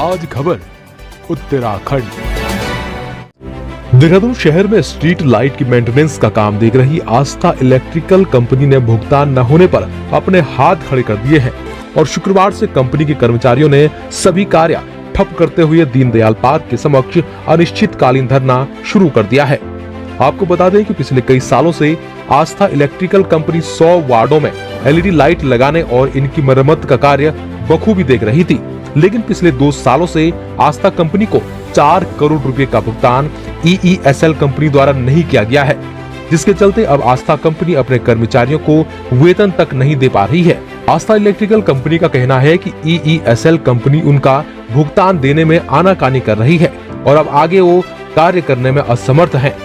आज खबर उत्तराखंड। देहरादून शहर में स्ट्रीट लाइट की मेंटेनेंस का काम देख रही आस्था इलेक्ट्रिकल कंपनी ने भुगतान न होने पर अपने हाथ खड़े कर दिए हैं और शुक्रवार से कंपनी के कर्मचारियों ने सभी कार्य ठप करते हुए दीनदयाल पार्क के समक्ष अनिश्चितकालीन धरना शुरू कर दिया है। आपको बता दें कि पिछले कई सालों से आस्था इलेक्ट्रिकल कंपनी 100 वार्डों में एलईडी लाइट लगाने और इनकी मरम्मत का कार्य बखूबी देख रही थी, लेकिन पिछले 2 सालों से आस्था कंपनी को 4 करोड़ रुपए का भुगतान EESL कंपनी द्वारा नहीं किया गया है, जिसके चलते अब आस्था कंपनी अपने कर्मचारियों को वेतन तक नहीं दे पा रही है। आस्था इलेक्ट्रिकल कंपनी का कहना है कि EESL कंपनी उनका भुगतान देने में आनाकानी कर रही है और अब आगे वो कार्य करने में असमर्थ है।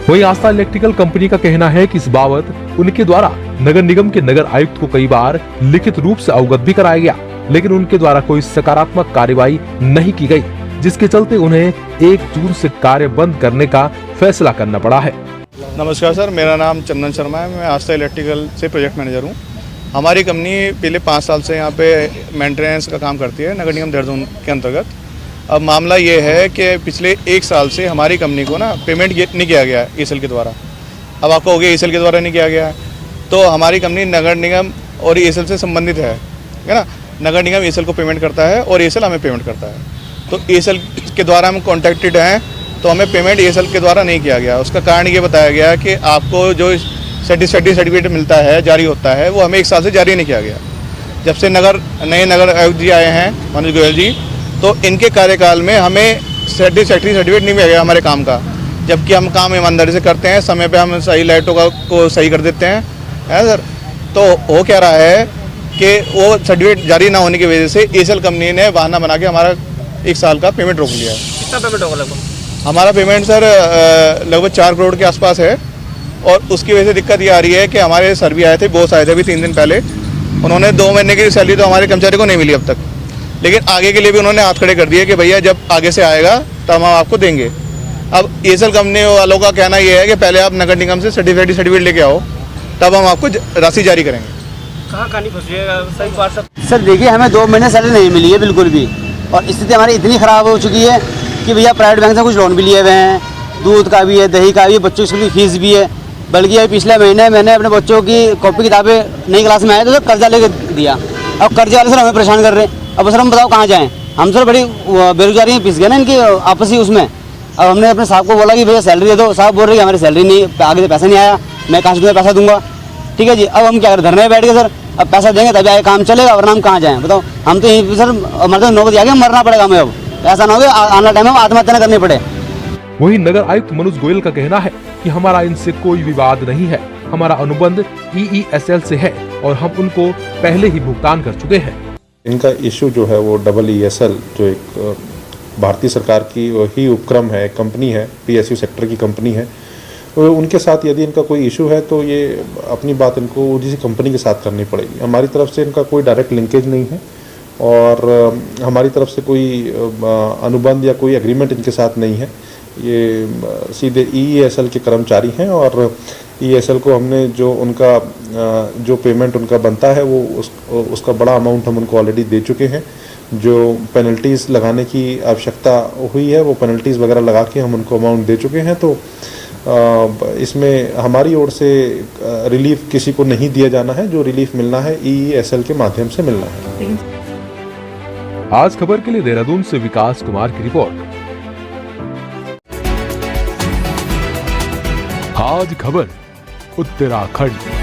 वहीं आस्था इलेक्ट्रिकल कंपनी का कहना है कि इस बाबत उनके द्वारा नगर निगम के नगर आयुक्त को कई बार लिखित रूप से अवगत भी कराया गया, लेकिन उनके द्वारा कोई सकारात्मक कार्रवाई नहीं की गई, जिसके चलते उन्हें 1 जून से कार्य बंद करने का फैसला करना पड़ा है। नमस्कार सर, मेरा नाम चंदन शर्मा है। मैं आस्था इलेक्ट्रिकल से प्रोजेक्ट मैनेजर हूँ। हमारी कंपनी पिछले 5 साल से यहाँ पे मेंटेनेंस का काम करती है नगर निगम देहरादून के अंतर्गत। अब मामला ये है कि पिछले 1 साल से हमारी कंपनी को ना पेमेंट नहीं किया गया है EESL के द्वारा। अब आपको हो गया EESL के द्वारा नहीं किया गया है, तो हमारी कंपनी नगर निगम और EESL से संबंधित है ना। नगर निगम EESL को पेमेंट करता है और EESL हमें पेमेंट करता है। तो EESL के द्वारा हम कॉन्टेक्टेड हैं, तो हमें पेमेंट EESL के द्वारा नहीं किया गया। उसका कारण ये बताया गया कि आपको जो सेटिस्फैक्ट्री सर्टिफिकेट मिलता है, जारी होता है, वो हमें 1 साल से जारी नहीं किया गया। जब से नए नगर आयुक्त जी आए हैं, मनोज गोयल जी, तो इनके कार्यकाल में हमें सेटिस्फैक्ट्री सर्टिफिकेट नहीं मिल गया हमारे काम का, जबकि हम काम ईमानदारी से करते हैं, समय पे हम सही लाइटों को सही कर देते हैं, है सर। तो हो क्या रहा है कि वो सर्टिफिकेट जारी ना होने की वजह से EESL कंपनी ने बहाना बना के हमारा 1 साल का पेमेंट रोक लिया है। कितना पेमेंट होगा लगभग? हमारा पेमेंट सर लगभग 4 करोड़ के आसपास है, और उसकी वजह से दिक्कत ये आ रही है कि हमारे सर भी आए थे, बॉस आए थे अभी 3 दिन पहले। उन्होंने 2 महीने की सैलरी तो हमारे कर्मचारी को नहीं मिली अब तक, लेकिन आगे के लिए भी उन्होंने हाथ खड़े कर दिए कि भैया जब आगे से आएगा तब हम आपको देंगे। अब EESL कंपनी वालों का कहना ये है कि पहले आप नगर निगम से सर्टिफिकेट लेके आओ, तब हम आपको राशि जारी करेंगे। कहाँ कहानी फंस है सही बात सर? देखिए, हमें 2 महीने सैलरी नहीं मिली है बिल्कुल भी, और स्थिति हमारी इतनी ख़राब हो चुकी है कि भैया प्राइवेट बैंक से कुछ लोन भी लिए हुए हैं, दूध का भी है, दही का भी है, बच्चों की फीस भी है। बल्कि अभी पिछले महीने मैंने अपने बच्चों की कॉपी किताबें नई क्लास में आए तो कर्जा लेके दिया। अब कर्जे वाले सर हमें परेशान कर रहे हैं। अब सर हम बताओ कहाँ जाएँ? हम सर बड़ी बेरोजगारी में पिस गए ना इनकी आपसी उसमें। अब हमने अपने साहब को बोला कि भैया सैलरी दे दो। साहब बोल रहे कि हमारी सैलरी नहीं, आगे से पैसा नहीं आया, मैं कहाँ से तुम्हें पैसा दूंगा? ठीक है जी, अब हम क्या करें? धरने में बैठ गए सर। अब पैसा देंगे तभी आगे काम चलेगा, वरना हम कहाँ जाएँ बताओ? हम तो यहीं पर सर हमारे तो नौबत आगे मरना पड़ेगा हमें। अब ऐसा ना हो कि आना टाइम में आत्महत्या न करनी पड़े। वहीं नगर आयुक्त मनोज गोयल का कहना है कि हमारा इनसे कोई विवाद नहीं है, हमारा अनुबंध EESL से है और हम उनको पहले ही भुगतान कर चुके हैं। इनका इशू जो है वो EESL जो एक भारतीय सरकार की वही उपक्रम है, कंपनी है, PSU सेक्टर की कंपनी है। तो उनके साथ यदि इनका कोई इशू है तो ये अपनी बात इनको उसी कंपनी के साथ करनी पड़ेगी। हमारी तरफ से इनका कोई डायरेक्ट लिंकेज नहीं है और हमारी तरफ से कोई अनुबंध या कोई एग्रीमेंट इनके साथ नहीं है। ये सीधे EESL के कर्मचारी हैं और EESL को हमने जो उनका जो पेमेंट उनका बनता है वो उसका बड़ा अमाउंट हम उनको ऑलरेडी दे चुके हैं। जो पेनल्टीज़ लगाने की आवश्यकता हुई है वो पेनल्टीज़ वगैरह लगा के हम उनको अमाउंट दे चुके हैं। तो इसमें हमारी ओर से रिलीफ किसी को नहीं दिया जाना है। जो रिलीफ मिलना है EESL के माध्यम से मिलना है। आज खबर के लिए देहरादून से विकास कुमार की रिपोर्ट। आज खबर उत्तराखंड।